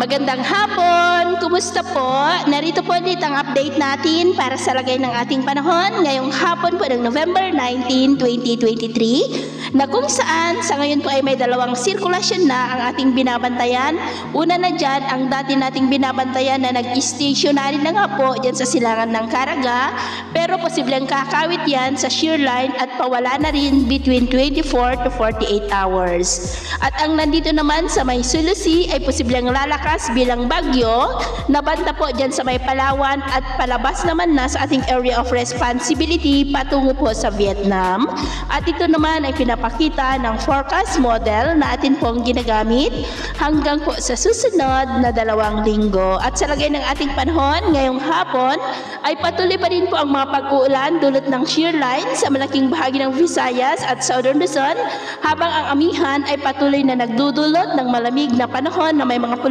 Magandang hapon! Kumusta po? Narito po ulit ang update natin para sa lagay ng ating panahon ngayong hapon po ng November 19, 2023 na kung saan sa ngayon po ay may dalawang sirkulasyon na ang ating binabantayan. Una na dyan, ang dati nating binabantayan na nag-stationary na nga po dyan sa silangan ng Caraga, pero posibleng kakawit yan sa shear line at pawala na rin between 24 to 48 hours. At ang nandito naman sa may Sulusi ay posibleng lalakas bilang bagyo na banda po dyan sa may Palawan at palabas naman na sa ating area of responsibility patungo po sa Vietnam. At ito naman ay pinapakita ng forecast model na atin pong ginagamit hanggang po sa susunod na 2 linggo. At sa lagay ng ating panahon ngayong hapon ay patuloy pa rin po ang mga pag-uulan dulot ng shear line sa malaking bahagi ng Visayas at Southern Luzon, habang ang amihan ay patuloy na nagdudulot ng malamig na panahon na may mga